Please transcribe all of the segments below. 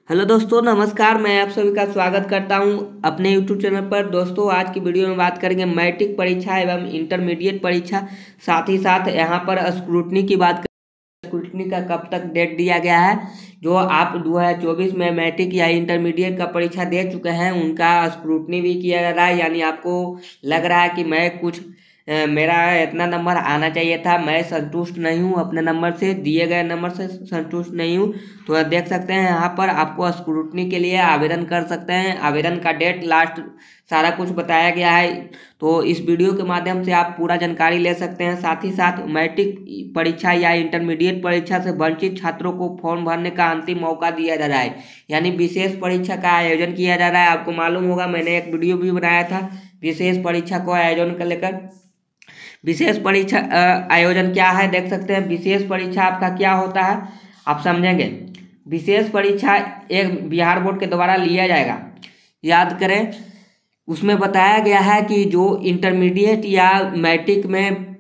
Hello दोस्तों, नमस्कार। मैं आप सभी का स्वागत करता हूं अपने यूट्यूब चैनल पर। दोस्तों, आज की वीडियो में बात करेंगे मैट्रिक परीक्षा एवं इंटरमीडिएट परीक्षा, साथ ही साथ यहां पर स्क्रूटनी की बात करें। स्क्रूटनी का कब तक डेट दिया गया है। जो आप 2024 में मैट्रिक या इंटरमीडिएट का परीक्षा दे चुके हैं उनका स्क्रूटनी भी किया जा रहा है। यानी आपको लग रहा है कि मेरा इतना नंबर आना चाहिए था, मैं संतुष्ट नहीं हूँ, अपने नंबर से दिए गए नंबर से संतुष्ट नहीं हूँ, तो देख सकते हैं यहाँ पर आपको स्क्रूटनी के लिए आवेदन कर सकते हैं। आवेदन का डेट, लास्ट सारा कुछ बताया गया है। तो इस वीडियो के माध्यम से आप पूरा जानकारी ले सकते हैं। साथ ही साथ मैट्रिक परीक्षा या इंटरमीडिएट परीक्षा से वंचित छात्रों को फॉर्म भरने का अंतिम मौका दिया जा रहा है, यानी विशेष परीक्षा का आयोजन किया जा रहा है। आपको मालूम होगा, मैंने एक वीडियो भी बनाया था विशेष परीक्षा को आयोजन को लेकर। विशेष परीक्षा आयोजन क्या है देख सकते हैं। विशेष परीक्षा आपका क्या होता है आप समझेंगे। विशेष परीक्षा एक बिहार बोर्ड के द्वारा लिया जाएगा, याद करें। उसमें बताया गया है कि जो इंटरमीडिएट या मैट्रिक में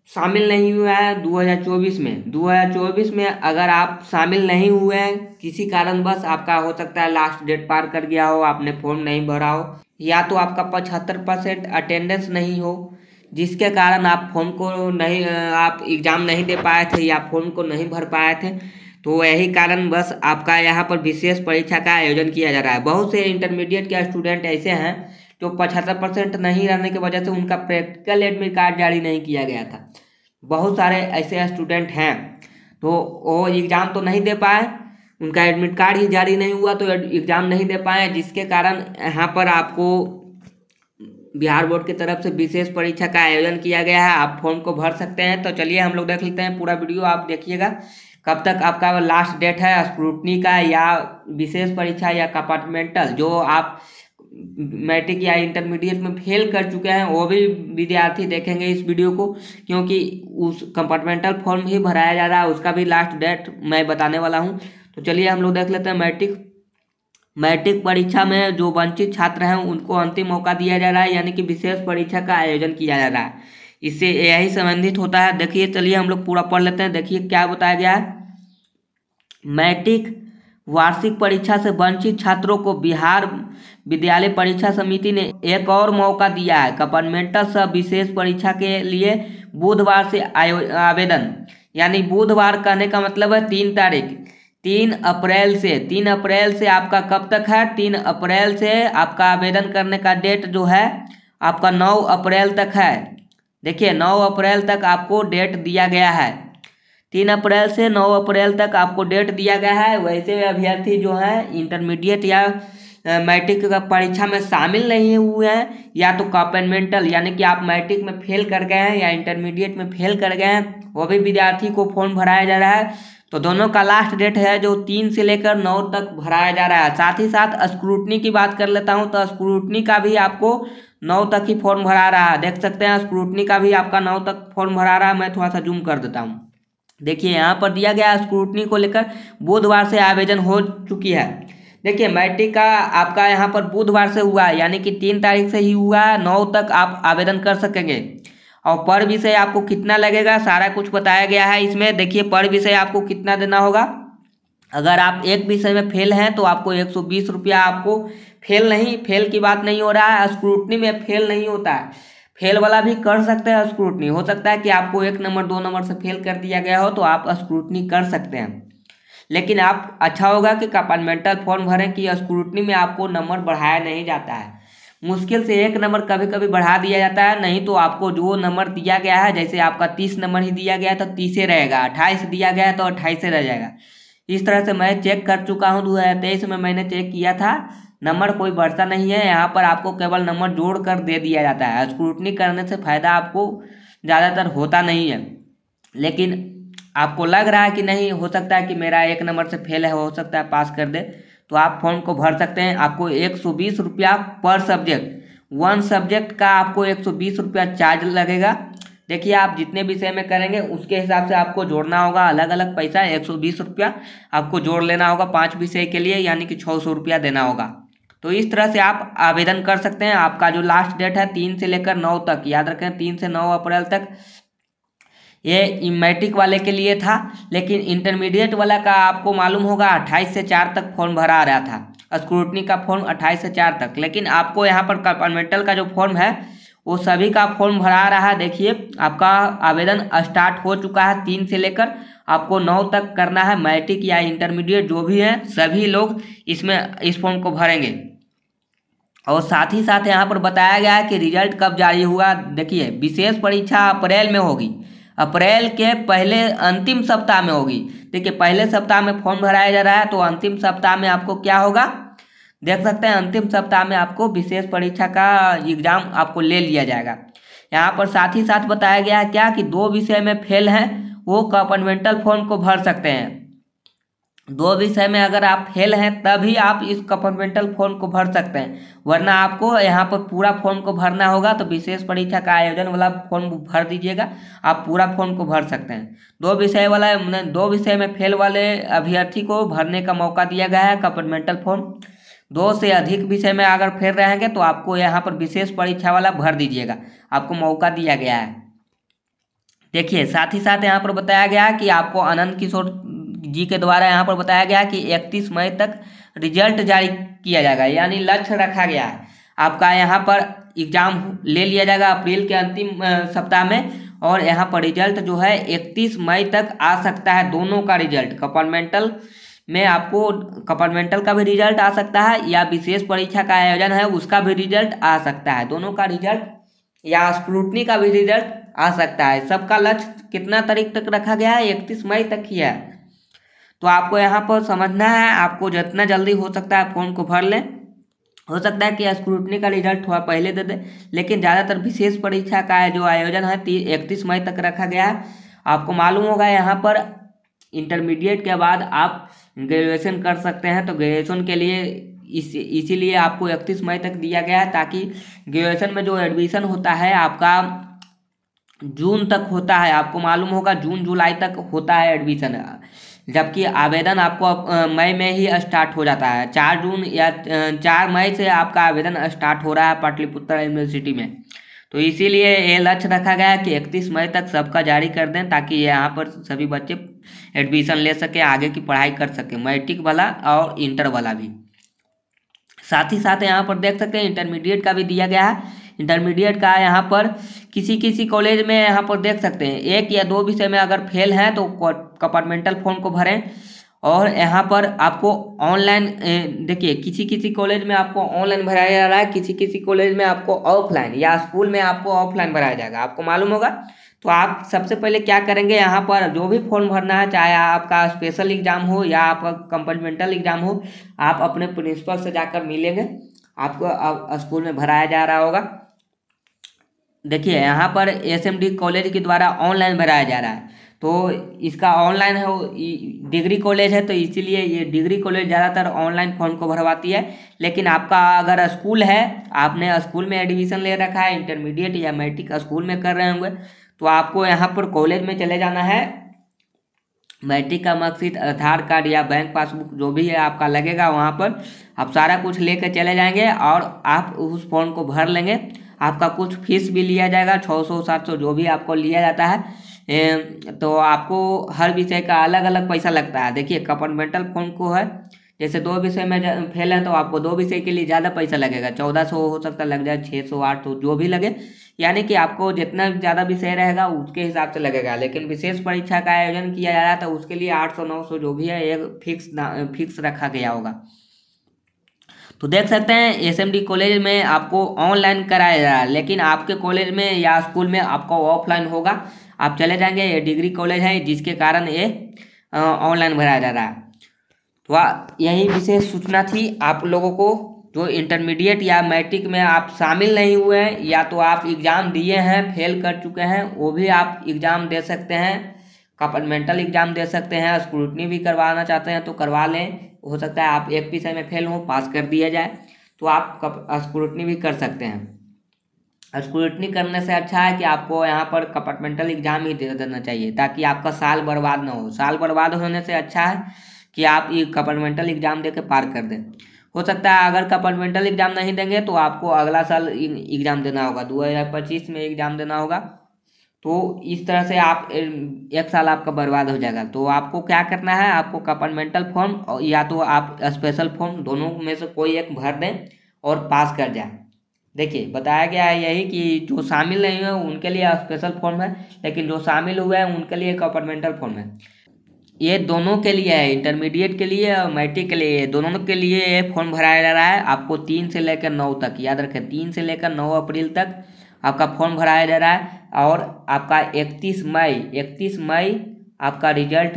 शामिल नहीं हुआ है 2024 में अगर आप शामिल नहीं हुए हैं, किसी कारणवश आपका हो सकता है लास्ट डेट पार कर गया हो, आपने फॉर्म नहीं भरा हो, या तो आपका 75% अटेंडेंस नहीं हो, जिसके कारण आप फॉर्म को नहीं आप एग्ज़ाम नहीं दे पाए थे या फॉर्म को नहीं भर पाए थे, तो यही कारण बस आपका यहाँ पर विशेष परीक्षा का आयोजन किया जा रहा है। बहुत से इंटरमीडिएट के स्टूडेंट ऐसे हैं जो 75% नहीं रहने की वजह से उनका प्रैक्टिकल एडमिट कार्ड जारी नहीं किया गया था। बहुत सारे ऐसे स्टूडेंट हैं, तो वो एग्ज़ाम तो नहीं दे पाए, उनका एडमिट कार्ड ही जारी नहीं हुआ, तो एग्ज़ाम नहीं दे पाए, जिसके कारण यहाँ पर आपको बिहार बोर्ड की तरफ से विशेष परीक्षा का आयोजन किया गया है। आप फॉर्म को भर सकते हैं। तो चलिए हम लोग देख लेते हैं, पूरा वीडियो आप देखिएगा। कब तक आपका लास्ट डेट है स्क्रूटनी का, या विशेष परीक्षा या कंपार्टमेंटल। जो आप मैट्रिक या इंटरमीडिएट में फेल कर चुके हैं वो भी विद्यार्थी देखेंगे इस वीडियो को, क्योंकि उस कंपार्टमेंटल फॉर्म ही भराया जा रहा है, उसका भी लास्ट डेट मैं बताने वाला हूँ। तो चलिए हम लोग देख लेते हैं। मैट्रिक परीक्षा में जो वंचित छात्र हैं उनको अंतिम मौका दिया जा रहा है, यानी कि विशेष परीक्षा का आयोजन किया जा रहा है। इससे यही संबंधित होता है। देखिए, चलिए हम लोग पूरा पढ़ लेते हैं। देखिए क्या बताया गया है। मैट्रिक वार्षिक परीक्षा से वंचित छात्रों को बिहार विद्यालय परीक्षा समिति ने एक और मौका दिया है। कंपार्टमेंटल सह विशेष परीक्षा के लिए बुधवार से आवेदन, यानी बुधवार कहने का मतलब है 3 तारीख, 3 अप्रैल से आपका कब तक है, 3 अप्रैल से आपका आवेदन करने का डेट जो है आपका 9 अप्रैल तक है। देखिए 9 अप्रैल तक आपको डेट दिया गया है। 3 अप्रैल से 9 अप्रैल तक आपको डेट दिया गया है। वैसे अभ्यर्थी जो है इंटरमीडिएट या मैट्रिक का परीक्षा में शामिल नहीं हुए हैं, या तो कंपार्टमेंटल यानी कि आप मैट्रिक में फेल कर गए हैं या इंटरमीडिएट में फेल कर गए हैं, वो भी विद्यार्थी को फॉर्म भराया जा रहा है। तो दोनों का लास्ट डेट है जो 3 से लेकर 9 तक भराया जा रहा है। साथ ही साथ स्क्रूटनी की बात कर लेता हूं, तो स्क्रूटनी का भी आपको 9 तक ही फॉर्म भरा रहा है। देख सकते हैं स्क्रूटनी का भी आपका 9 तक फॉर्म भरा रहा है। मैं थोड़ा सा जूम कर देता हूँ। देखिए यहाँ पर दिया गया स्क्रूटनी को लेकर बुधवार से आवेदन हो चुकी है। देखिए मैट्रिक का आपका यहाँ पर बुधवार से हुआ है, यानी कि 3 तारीख से ही हुआ है। 9 तक आप आवेदन कर सकेंगे। और पर विषय आपको कितना लगेगा सारा कुछ बताया गया है इसमें। देखिए पर विषय आपको कितना देना होगा। अगर आप एक विषय में फेल हैं तो आपको 120 रुपया, आपको फेल की बात नहीं हो रहा है, स्क्रूटनी में फेल नहीं होता है। फेल वाला भी कर सकते हैं स्क्रूटनी। हो सकता है कि आपको 1 नंबर 2 नंबर से फेल कर दिया गया हो तो आप स्क्रूटनी कर सकते हैं, लेकिन आप अच्छा होगा कि कंपार्टमेंटल फॉर्म भरें कि स्क्रूटनी में आपको नंबर बढ़ाया नहीं जाता है। मुश्किल से 1 नंबर कभी कभी बढ़ा दिया जाता है, नहीं तो आपको जो नंबर दिया गया है, जैसे आपका 30 नंबर ही दिया गया है तो 30 रहेगा, 28 दिया गया है तो 28 रह जाएगा। इस तरह से मैं चेक कर चुका हूँ, 2023 में मैंने चेक किया था, नंबर कोई बढ़ता नहीं है। यहाँ पर आपको केवल नंबर जोड़ कर दे दिया जाता है। स्क्रूटनी करने से फ़ायदा आपको ज़्यादातर होता नहीं है, लेकिन आपको लग रहा है कि नहीं, हो सकता है कि मेरा 1 नंबर से फेल है, हो सकता है पास कर दे, तो आप फॉर्म को भर सकते हैं। आपको 120 रुपया पर सब्जेक्ट, 1 सब्जेक्ट का आपको 120 रुपया चार्ज लगेगा। देखिए आप जितने विषय में करेंगे उसके हिसाब से आपको जोड़ना होगा, अलग अलग पैसा 120 रुपया आपको जोड़ लेना होगा 5 विषय के लिए, यानी कि 600 रुपया देना होगा। तो इस तरह से आप आवेदन कर सकते हैं। आपका जो लास्ट डेट है 3 से लेकर 9 तक, याद रखें 3 से 9 अप्रैल तक ये मैट्रिक वाले के लिए था, लेकिन इंटरमीडिएट वाला का आपको मालूम होगा 28 से 4 तक फॉर्म भरा रहा था, स्क्रूटनी का फॉर्म 28 से 4 तक। लेकिन आपको यहाँ पर कंपार्टमेंटल का जो फॉर्म है वो सभी का फॉर्म भरा रहा है। देखिए आपका आवेदन स्टार्ट हो चुका है, 3 से लेकर आपको 9 तक करना है। मैट्रिक या इंटरमीडिएट जो भी है सभी लोग इसमें इस फॉर्म को भरेंगे। और साथ ही साथ यहाँ पर बताया गया है कि रिजल्ट कब जारी हुआ। देखिए विशेष परीक्षा अप्रैल में होगी, अप्रैल के पहले अंतिम सप्ताह में होगी। देखिए पहले सप्ताह में फॉर्म भराया जा रहा है, तो अंतिम सप्ताह में आपको क्या होगा देख सकते हैं, अंतिम सप्ताह में आपको विशेष परीक्षा का एग्जाम आपको ले लिया जाएगा। यहाँ पर साथ ही साथ बताया गया है क्या कि 2 विषय में फेल हैं वो कंपार्टमेंटल फॉर्म को भर सकते हैं। 2 विषय में अगर आप फेल हैं तभी आप इस कंपार्टमेंटल फॉर्म को भर सकते हैं, वरना आपको यहाँ पर पूरा फॉर्म को भरना होगा। तो विशेष परीक्षा का आयोजन वाला फॉर्म भर दीजिएगा, आप पूरा फॉर्म को भर सकते हैं। 2 विषय में फेल वाले अभ्यर्थी को भरने का मौका दिया गया है कंपार्टमेंटल फॉर्म। 2 से अधिक विषय में अगर फेल रहेंगे तो आपको यहाँ पर विशेष परीक्षा वाला भर दीजिएगा, आपको मौका दिया गया है। देखिए साथ ही साथ यहाँ पर बताया गया है कि आपको आनंद किशोर जी के द्वारा यहाँ पर बताया गया कि 31 मई तक रिजल्ट जारी किया जाएगा, यानी लक्ष्य रखा गया है। आपका यहाँ पर एग्जाम ले लिया जाएगा अप्रैल के अंतिम सप्ताह में, और यहाँ पर रिजल्ट जो है 31 मई तक आ सकता है। दोनों का रिजल्ट कंपार्टमेंटल में आपको कंपार्टमेंटल का भी रिजल्ट आ सकता है, या विशेष परीक्षा का आयोजन है उसका भी रिजल्ट आ सकता है। दोनों का रिजल्ट या स्क्रूटनी का भी रिजल्ट आ सकता है। सबका लक्ष्य कितना तारीख तक रखा गया है, 31 मई तक ही है। तो आपको यहाँ पर समझना है, आपको जितना जल्दी हो सकता है फॉर्म को भर लें। हो सकता है कि स्क्रूटनी का रिजल्ट थोड़ा पहले दे दे, लेकिन ज़्यादातर विशेष परीक्षा का जो आयोजन है 31 मई तक रखा गया है। आपको मालूम होगा यहाँ पर इंटरमीडिएट के बाद आप ग्रेजुएशन कर सकते हैं, तो ग्रेजुएशन के लिए इसीलिए आपको 31 मई तक दिया गया है, ताकि ग्रेजुएशन में जो एडमिशन होता है आपका जून तक होता है। आपको मालूम होगा जून जुलाई तक होता है एडमिशन, जबकि आवेदन आपको मई में ही स्टार्ट हो जाता है। 4 जून या 4 मई से आपका आवेदन स्टार्ट हो रहा है पाटलिपुत्र यूनिवर्सिटी में। तो इसीलिए ये लक्ष्य रखा गया है कि 31 मई तक सबका जारी कर दें, ताकि यहाँ पर सभी बच्चे एडमिशन ले सके, आगे की पढ़ाई कर सके, मैट्रिक वाला और इंटर वाला भी। साथ ही साथ यहाँ पर देख सकते हैं इंटरमीडिएट का भी दिया गया है। इंटरमीडिएट का यहाँ पर किसी कॉलेज में यहाँ पर देख सकते हैं 1 या 2 विषय में अगर फेल हैं तो कंपार्टमेंटल फॉर्म को भरें। और यहाँ पर आपको ऑनलाइन देखिए किसी कॉलेज में आपको ऑनलाइन भराया जा रहा है, किसी कॉलेज में आपको ऑफलाइन, या स्कूल में आपको ऑफलाइन भराया जाएगा, आपको मालूम होगा। तो आप सबसे पहले क्या करेंगे, यहाँ पर जो भी फॉर्म भरना है, चाहे आपका स्पेशल एग्जाम हो या आपका कंपार्टमेंटल एग्जाम हो, आप अपने प्रिंसिपल से जाकर मिलेंगे, आपको स्कूल में भराया जा रहा होगा। देखिए यहाँ पर SMD कॉलेज के द्वारा ऑनलाइन भराया जा रहा है, तो इसका ऑनलाइन है, डिग्री कॉलेज है, तो इसीलिए ये डिग्री कॉलेज ज़्यादातर ऑनलाइन फॉर्म को भरवाती है। लेकिन आपका अगर स्कूल है, आपने स्कूल में एडमिशन ले रखा है, इंटरमीडिएट या मैट्रिक स्कूल में कर रहे होंगे, तो आपको यहाँ पर कॉलेज में चले जाना है। मैट्रिक का मार्कशीट, आधार कार्ड या बैंक पासबुक जो भी है आपका लगेगा, वहाँ पर आप सारा कुछ लेकर चले जाएंगे और आप उस फॉर्म को भर लेंगे। आपका कुछ फीस भी लिया जाएगा, 600-700 जो भी आपको लिया जाता है। तो आपको हर विषय का अलग अलग पैसा लगता है। देखिए कंपार्टमेंटल फॉर्म को है, जैसे 2 विषय में फेल है तो आपको 2 विषय के लिए ज़्यादा पैसा लगेगा, 1400 हो सकता लग जाए, 600, 800 जो भी लगे, यानी कि आपको जितना ज़्यादा विषय रहेगा उसके हिसाब से लगेगा। लेकिन विशेष परीक्षा का आयोजन किया जा रहा था उसके लिए 800-900 जो भी है एक फिक्स रखा गया होगा। तो देख सकते हैं SMD कॉलेज में आपको ऑनलाइन कराया जा रहा है, लेकिन आपके कॉलेज में या स्कूल में आपको ऑफलाइन होगा। आप चले जाएंगे, ये डिग्री कॉलेज है जिसके कारण ये ऑनलाइन भराया जा रहा है। तो यही विशेष सूचना थी आप लोगों को, जो इंटरमीडिएट या मैट्रिक में आप शामिल नहीं हुए हैं, या तो आप एग्ज़ाम दिए हैं फेल कर चुके हैं, वो भी आप एग्ज़ाम दे सकते हैं, कंपार्टमेंटल एग्जाम दे सकते हैं। स्क्रूटनी भी करवाना चाहते हैं तो करवा लें, हो सकता है आप एक विषय में फेल हो, पास कर दिया जाए, तो आप स्क्रूटनी भी कर सकते हैं। स्क्रूटनी करने से अच्छा है कि आपको यहाँ पर कंपार्टमेंटल एग्जाम ही दे देना चाहिए, ताकि आपका साल बर्बाद ना हो। साल बर्बाद होने से अच्छा है कि आप ये कंपार्टमेंटल एग्जाम दे के पार कर दें। हो सकता है अगर कंपार्टमेंटल एग्जाम नहीं देंगे तो आपको अगला साल एग्जाम देना होगा, 2025 में एग्जाम देना होगा। तो इस तरह से आप 1 साल आपका बर्बाद हो जाएगा। तो आपको क्या करना है, आपको कंपार्टमेंटल फॉर्म या तो आप स्पेशल फॉर्म, दोनों में से कोई एक भर दें और पास कर जाए। देखिए बताया गया है यही कि जो शामिल नहीं हुए उनके लिए स्पेशल फॉर्म है, लेकिन जो शामिल हुए हैं उनके लिए कंपार्टमेंटल फॉर्म है। ये दोनों के लिए है, इंटरमीडिएट के लिए और मैट्रिक के लिए, दोनों के लिए ये फॉर्म भराया जा रहा है। आपको 3 से लेकर 9 तक, याद रखें 3 से लेकर 9 अप्रैल तक आपका फॉर्म भराया जा रहा है। और आपका 31 मई आपका रिजल्ट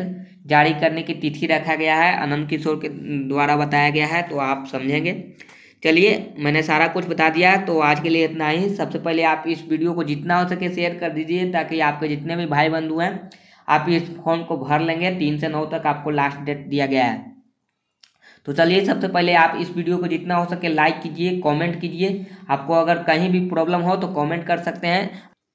जारी करने की तिथि रखा गया है, आनंद किशोर के द्वारा बताया गया है, तो आप समझेंगे। चलिए मैंने सारा कुछ बता दिया, तो आज के लिए इतना ही। सबसे पहले आप इस वीडियो को जितना हो सके शेयर कर दीजिए, ताकि आपके जितने भी भाई बंधु हैं आप इस फॉर्म को भर लेंगे। 3 से 9 तक आपको लास्ट डेट दिया गया है। तो चलिए सबसे पहले आप इस वीडियो को जितना हो सके लाइक कीजिए, कमेंट कीजिए। आपको अगर कहीं भी प्रॉब्लम हो तो कमेंट कर सकते हैं,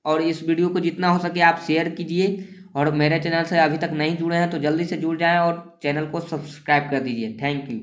और इस वीडियो को जितना हो सके आप शेयर कीजिए। और मेरे चैनल से अभी तक नहीं जुड़े हैं तो जल्दी से जुड़ जाएं और चैनल को सब्सक्राइब कर दीजिए। Thank you.